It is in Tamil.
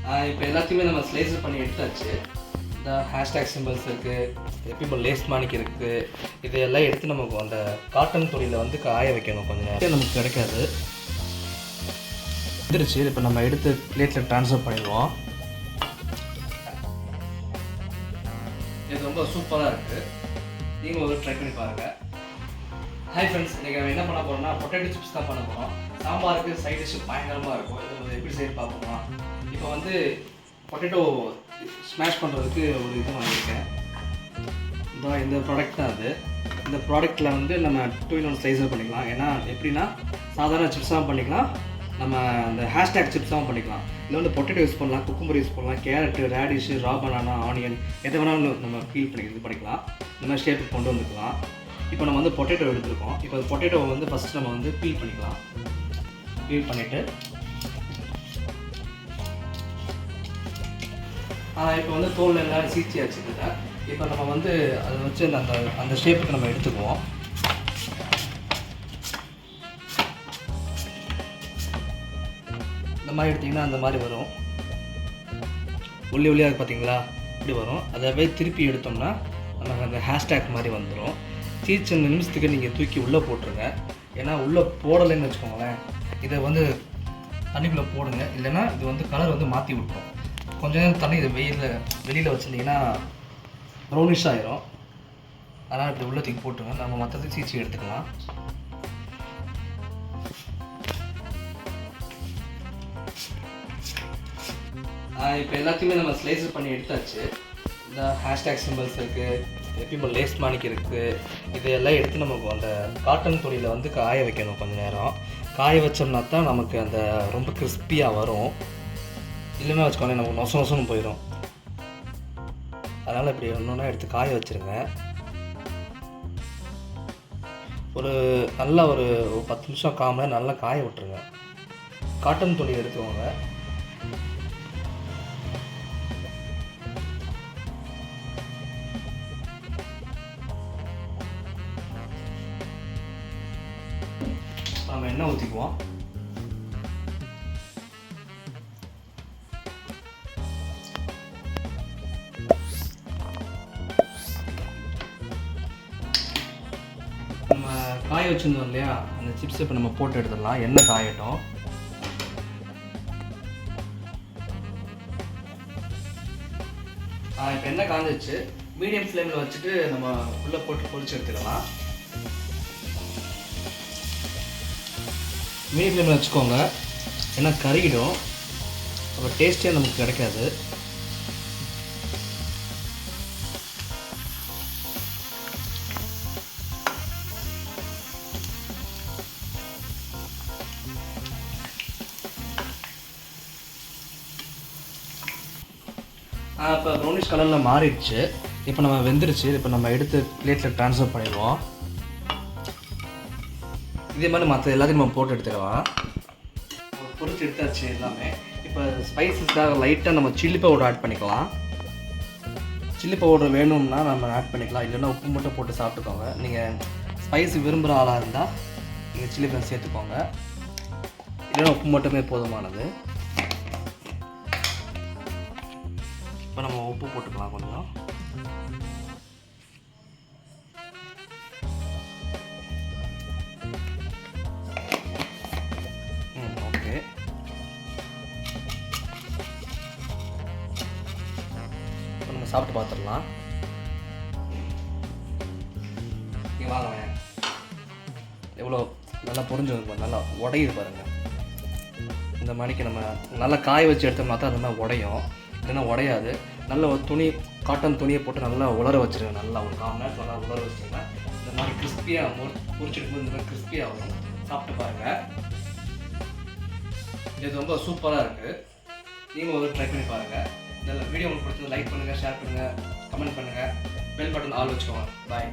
இப்போ எல்லாத்தையுமே நம்ம ஸ்லைஸ் பண்ணி எடுத்தாச்சு. இந்த ஹேஷ்டேக் சிம்பிள்ஸ் இருக்குது, எப்பயும் லேஸ் மானிக் இருக்குது. இதெல்லாம் எடுத்து நமக்கு அந்த காட்டன் துணியில் வந்து காய வைக்கணும். கொஞ்சம் நேரம் நமக்கு கிடைக்காது. வந்துருச்சு. இப்போ நம்ம எடுத்து பிளேட்டில் ட்ரான்ஸ்ஃபர் பண்ணிடுவோம். இது ரொம்ப சூப்பராக இருக்குது. நீங்கள் ஒரு ட்ரை பண்ணி பாருங்கள். ஹாய் ஃப்ரெண்ட்ஸ், இன்றைக்கி நம்ம என்ன பண்ண போகிறோம்னா பொட்டேட்டோ சிப்ஸ் தான் பண்ண போகிறோம். சாம்பாருக்கு சைட் டிஷ் பயங்கரமாக இருக்கும். இது எப்படி செய்ய பார்ப்போமா? இப்போ வந்து பொட்டேட்டோ ஸ்மாஷ் பண்ணுறதுக்கு ஒரு இது வாங்கியிருக்கேன். இந்த ப்ராடக்ட் தான் அது. இந்த ப்ராடக்ட்டில் வந்து நம்ம 2-in-1 ஸ்லைஸர் பண்ணிக்கலாம். ஏன்னா எப்படின்னா சாதாரண சிப்ஸாகவும் பண்ணிக்கலாம், நம்ம அந்த ஹேஷ்டேக் சிப்ஸாகவும் பண்ணிக்கலாம். இதில் வந்து பொட்டேட்டோ யூஸ் பண்ணலாம், குக்கும்பர் யூஸ் பண்ணலாம், carrot, radish, raw banana, onion எதை வேணாலும் நம்ம பீல் பண்ணிக்கலாம். இந்த மாதிரி ஷேப்புக்கு கொண்டு வந்துக்கலாம். இப்போ நம்ம வந்து பொட்டேட்டோ எடுத்துருக்கோம். இப்போ அந்த பொட்டேட்டோவை வந்து ஃபஸ்ட்டு நம்ம வந்து பீல் பண்ணிக்கலாம். பீல் பண்ணிவிட்டு இப்போ வந்து தோல் எல்லாம் சீச்சி வச்சுக்கிட்ட. இப்போ நம்ம வந்து அதை வச்சு அந்த ஷேப்புக்கு நம்ம எடுத்துக்குவோம். இந்த மாதிரி எடுத்திங்கன்னா அந்த மாதிரி வரும். ஒல்லியாக பார்த்தீங்களா, இப்படி வரும். அதை திருப்பி எடுத்தோம்னா நமக்கு அந்த ஹேஷ்டேக் மாதிரி வந்துடும். சீச்சு நிமிஷத்துக்கு நீங்கள் தூக்கி உள்ளே போட்டுருங்க. ஏன்னா உள்ளே போடலைன்னு வச்சுக்கோங்களேன், இதை வந்து தண்ணிக்குள்ளே போடுங்க. இல்லைன்னா இது வந்து கலர் வந்து மாற்றி விட்டுரும். கொஞ்சம் நேரம் தண்ணி இது வெளியில் வச்சுருந்தீங்கன்னா ப்ரௌனிஷ் ஆகிரும். அதனால் இப்படி உள்ளே தூக்கி போட்டுருங்க. நம்ம மற்றதுக்கு சீச்சி எடுத்துக்கலாம். இப்போ எல்லாத்தையுமே நம்ம ஸ்லைஸ் பண்ணி எடுத்தாச்சு. இந்த ஹேஷ்டேக் சிம்பிள்ஸ் இருக்குது, எப்பயும் லேஸ் மானிக் இருக்குது. இதெல்லாம் எடுத்து நமக்கு அந்த காட்டன் துணியில் வந்து காய வைக்கணும். கொஞ்சம் நேரம் காய வச்சோம்னா தான் நமக்கு அந்த ரொம்ப கிறிஸ்பியாக வரும். இல்லைன்னா வச்சுக்கோங்க நமக்கு நொசன்னு போயிடும். அதனால் இப்படி ஒன்றா எடுத்து காய வச்சுருங்க. ஒரு 10 நிமிஷம் 1/4 மணி நேரம் நல்லா காய விட்டுருங்க. காட்டன் துணி எடுத்துக்கோங்க. நம்ம எண்ணெய் ஊற்றிக்குவோம். நம்ம காய வச்சுருந்தோம் இல்லையா, அந்த சிப்ஸ் இப்போ நம்ம போட்டு எடுத்துடலாம். எண்ணெய் காயட்டும். இப்போ எண்ணெய் காஞ்சிச்சு. மீடியம் ஃப்ளேமில் வச்சுட்டு நம்ம உள்ளே போட்டு பொரிச்சு எடுத்துக்கலாம். மீடியம் ஃப்ளேமில் வச்சுக்கோங்க, ஏன்னா கருகிடும். அப்போ டேஸ்ட்டே நமக்கு கிடைக்காது. இப்போ ப்ரௌனிஷ் கலரில் மாறிடுச்சு. இப்போ நம்ம வெந்துருச்சு. இப்போ நம்ம எடுத்து பிளேட்டில் ட்ரான்ஸ்ஃபர் பண்ணிடுவோம். இதே மாதிரி மற்ற எல்லாத்தையும் நம்ம போட்டு எடுத்துக்கலாம். பொரிச்சு எடுத்தாச்சு எல்லாமே. இப்போ ஸ்பைசஸ்க்காக லைட்டாக நம்ம சில்லி பவுடர் ஆட் பண்ணிக்கலாம். சில்லி பவுடர் வேணும்னா நம்ம ஆட் பண்ணிக்கலாம். இல்லைன்னா உப்பு மட்டும் போட்டு சாப்பிட்டுக்கோங்க. நீங்கள் ஸ்பைஸ் விரும்புகிற ஆளாக இருந்தால் நீங்கள் சில்லி பவுடர் சேர்த்துக்கோங்க. இல்லைன்னா உப்பு மட்டுமே போதுமானது. இப்போ நம்ம உப்பு போட்டுக்கலாம் கொஞ்சம். ஓகே. இப்போ நம்ம சாப்பிட்டு பார்த்துடலாம். நீங்கள் வாங்க, எவ்வளோ நல்லா பொரிஞ்சு நல்லா உடையுது பாருங்கள். இந்த மாதிரிக்கு நம்ம நல்லா காய வச்சு எடுத்தோம்னா தான் அது மாதிரி உடையும். இல்லைன்னா உடையாது. நல்ல ஒரு துணி, காட்டன் துணியை போட்டு நல்லா உலர வச்சுருங்க. நல்லா ஒரு 1/4 மணி நேரத்தில் நல்லா உலர வச்சுருங்க. இந்த மாதிரி கிறிஸ்பியாக பொரிச்சிட்டு இந்த மாதிரி கிறிஸ்பியாக வரும். சாப்பிட்டு பாருங்கள். இது ரொம்ப சூப்பராக இருக்குது. நீங்களும் ஒரு ட்ரை பண்ணி பாருங்கள். இந்த வீடியோ உங்களுக்கு பிடிச்சது லைக் பண்ணுங்கள், ஷேர் பண்ணுங்கள், கமெண்ட் பண்ணுங்கள். பெல் பட்டன் ஆல் வச்சுக்கோங்க. பாய்.